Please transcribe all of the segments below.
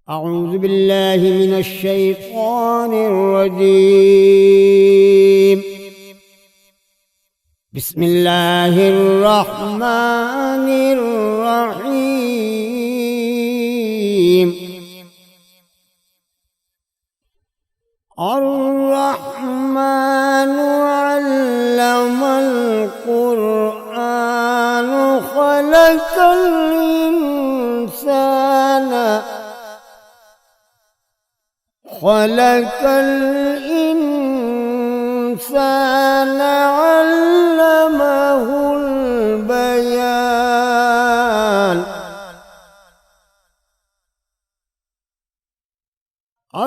أعوذ بالله من الشيطان الرجيم. بسم الله الرحمن الرحيم. الرحمن علم القرآن خلق الإنسان علمه البيان.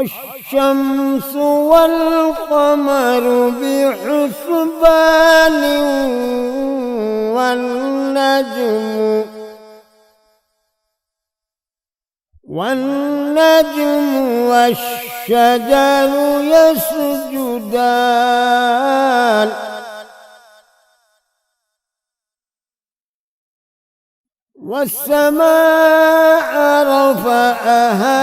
الشمس والقمر بحسبان والنجم والشجر يسجدان. والسماء رفعها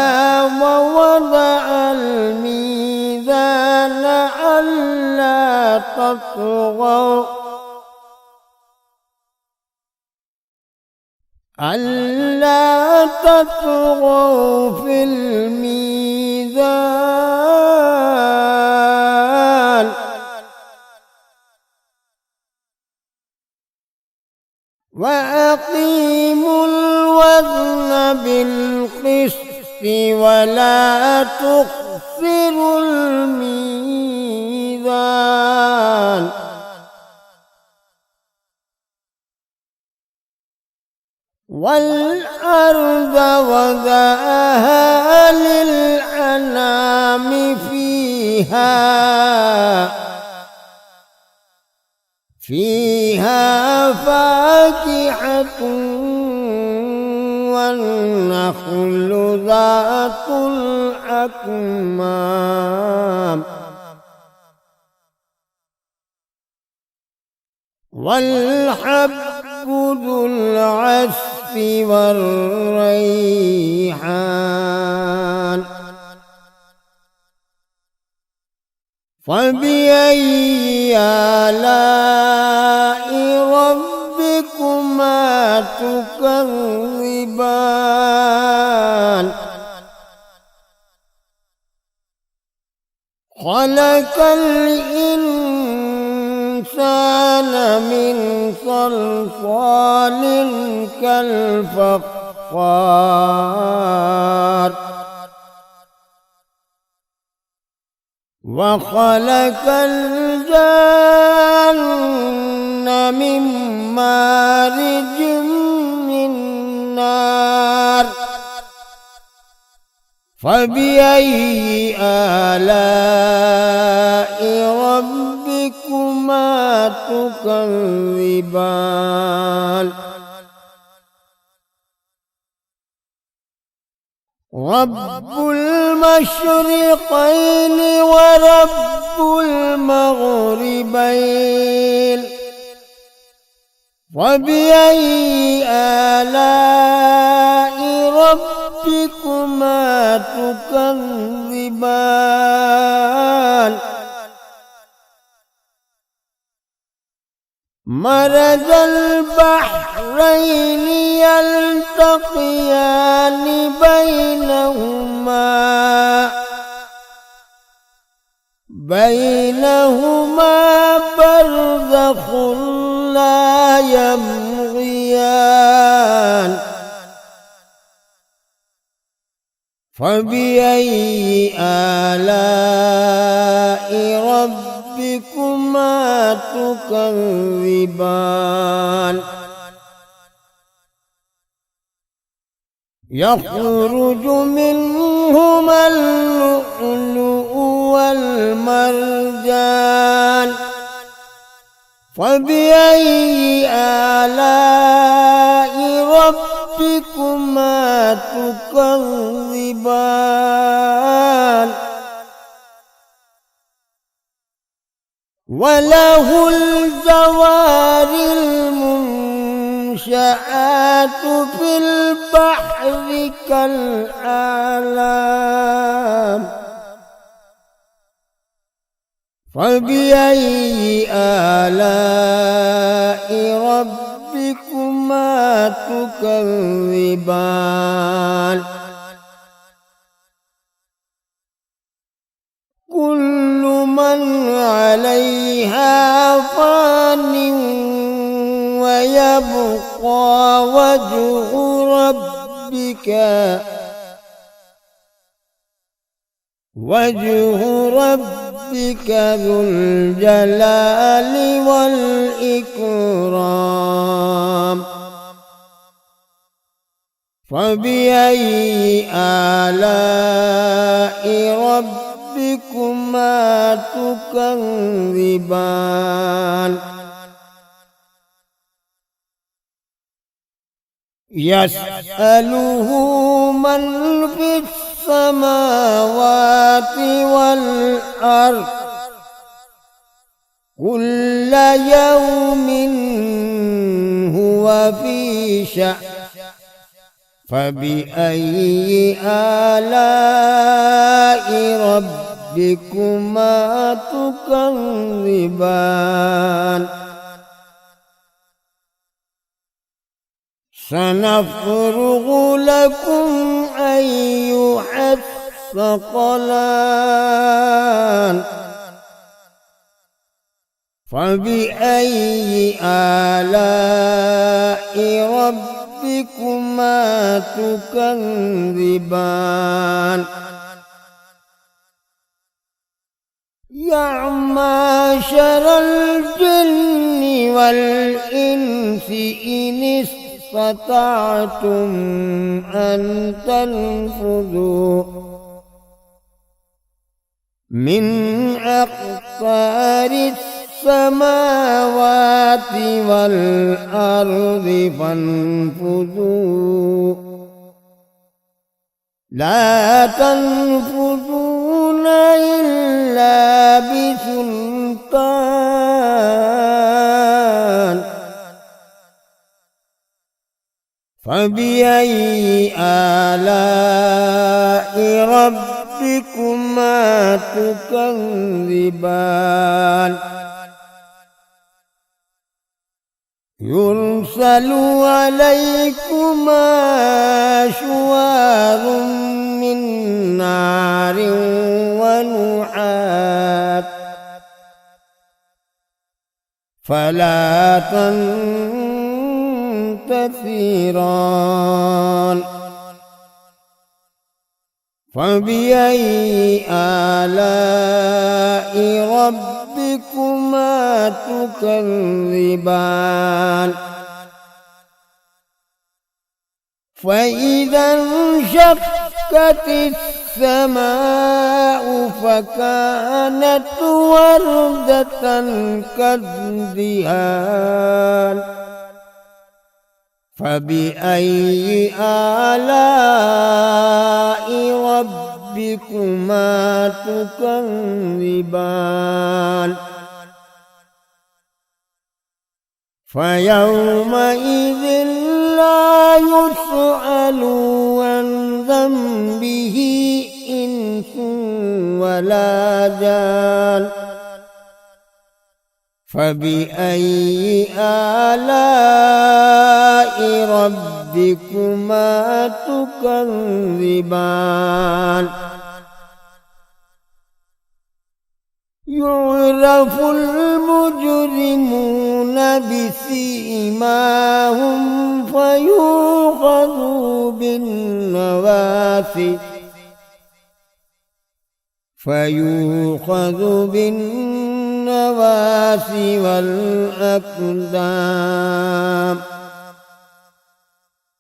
ووضع الميزان ألا تطغوا في الميزان. وأقيموا الوزن بالقسط ولا تخسروا الميزان. والأرض وضعها للأنام فيها فاكهة والنخل ذات الأكمام والحب ذو العصف والريحان. فبأي آلاء ربكما تكذبان. خلق الإنسان من صلصال كالفخار. وخلق الجن من مارج من نار. فبأي آلاء ربكما تكذبان. رب المشرقين ورب المغربين. فبأي آلاء ربكما تكذبان. مرج البحرين يلتقيان بينهما برزخ لا يبغيان. فبأي آلاء ربكما تكذبان. يخرج منهما اللؤلؤ والمرجان. فبأي آلاء ربكما تكذبان. وله الجوار المنشآت المنشآت في البحر كالأعلام فبأي آلاء ربكما تكذبان كل من عليها فان ويبقى وجه ربك ذو الجلال والإكرام فبأي آلاء ربكما تكذبان يسأله من في السماوات والأرض كل يوم هو في شأن فبأي آلاء ربكما تكذبان سنفرغ لكم أيها الثقلان فبأي آلاء ربكما تكذبان يا معشر الجن والإنس إن استطعتم أن تنفذوا من أقطار السماوات والأرض فانفذوا لا تنفذون إلا بسلطان فبأي آلاء ربكما تكذبان يرسل عليكما شواظ من نار ونحاس فلا تنتصران فبأي آلاء ربكما تكذبان فإذا انشقت السماء فكانت وردة كالدهان فبأي آلاء ربكما تكذبان فيومئذ لا يسأل عن ذنبه إنس ولا جان فبأي آلاء ربكما تكذبان يعرف المجرمون بسيماهم فيؤخذ بالنواصي والأقدام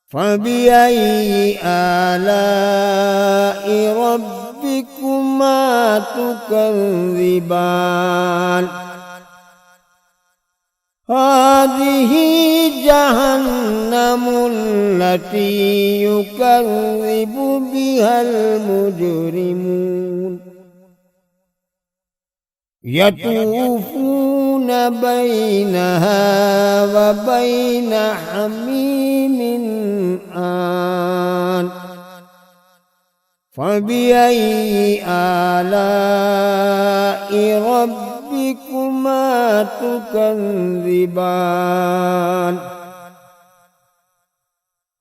فبأي آلاء ربكما تكذبان هذه جهنم التي يكذب بها المجرمون يطوفون بينها وبين حميم آن فبأي آلاء ربكما تكذبان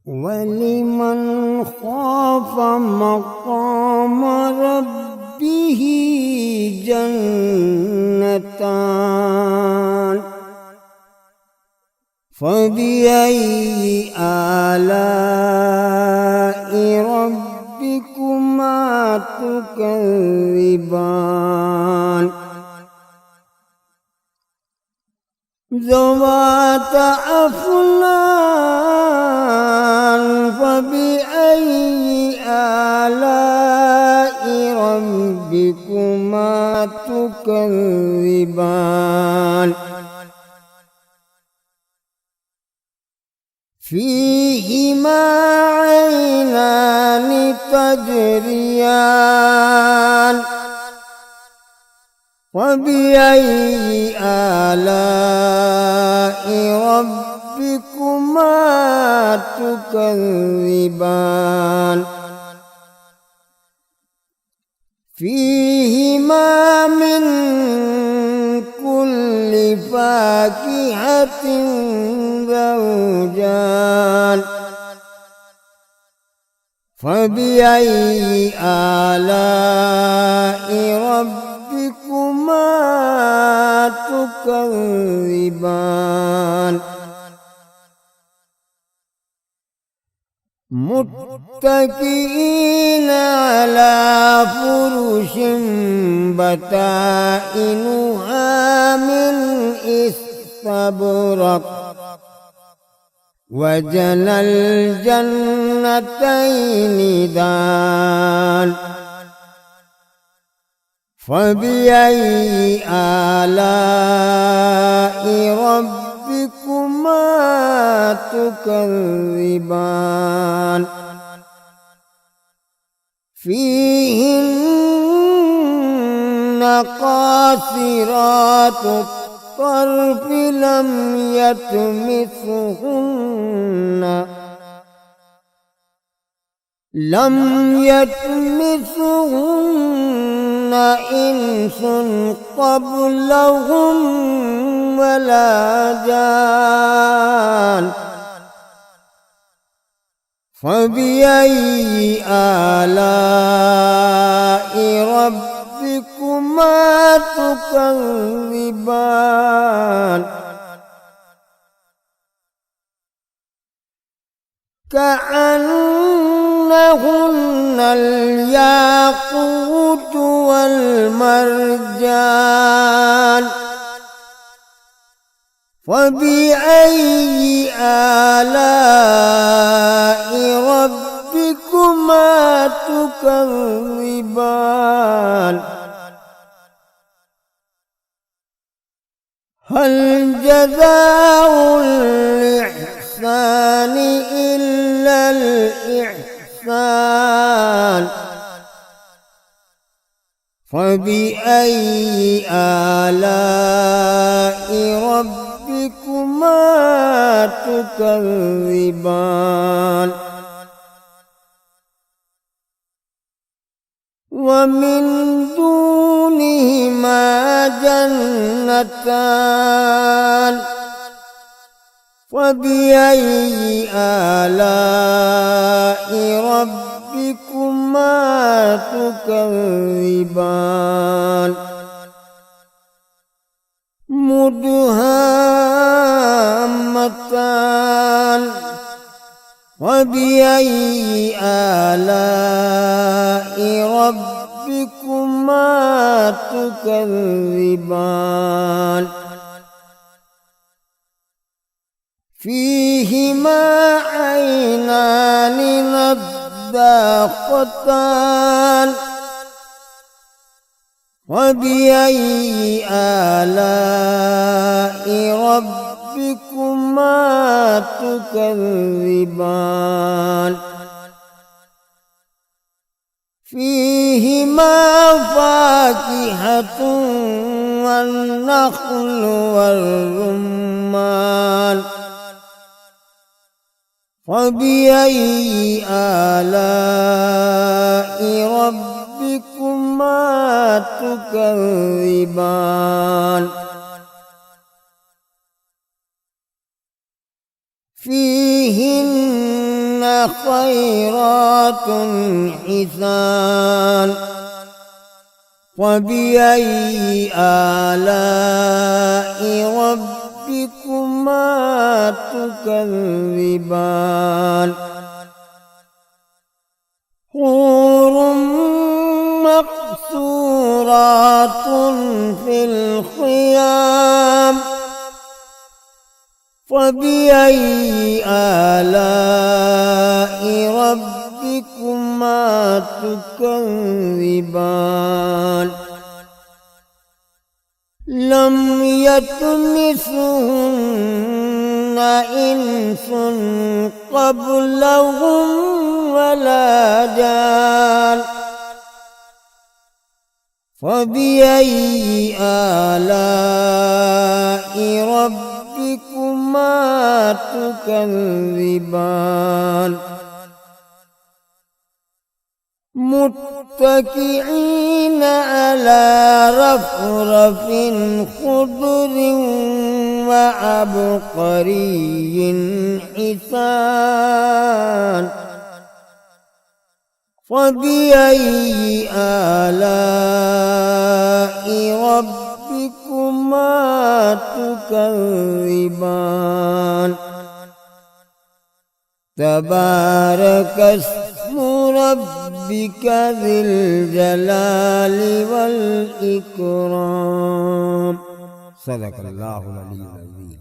ولمن خاف مقام ربه جنتان فبأي آلاء ربكما تكذبان ذواتا أفنان فبأي آلاء ربكما تكذبان فيهما عينان تجريان فبأي آلاء ربكما تكذبان فيهما من كل فاكهة زوجان فبأي آلاء ربكما تكذبان متكئين على فرش بطائنها من استبرق وجنى الجنتين دان فبأي آلاء ربكما تكذبان فيهن قاصرات الطرف لم يطمثهن إنس قبلهم ولا جان فبأي آلاء ربكما تكذبان كأنهن الياقوت والمرجان فبأي آلاء ربكما تكذبان هل جزاء الإحسان إلا الإحسان فبأي آلاء ربكما تكذبان ومن دونهما جنتان فبأي آلاء ربكما تكذبان مدهامتان فبأي آلاء ربكما تكذبان فيهما عينان نضاختان فبأي آلاء ربكما تكذبان فيهما فاكهة والنخل والرمان فبأي آلاء ربكما تكذبان فيهن خيرات حسان فبأي آلاء ربكما تكذبان حور مقصورات في الخيام فبأي آلاء ربكما تكذبان لم يطمثهن إنس قبلهم ولا جان فبأي آلاء ربكما تكذبان متكئين على رفرف خضر وعبقري حسان فبأي آلاء ربكما تكذبان تبارك اسم ربك ذي الجلال والإكرام. صدق الله العلي العظيم.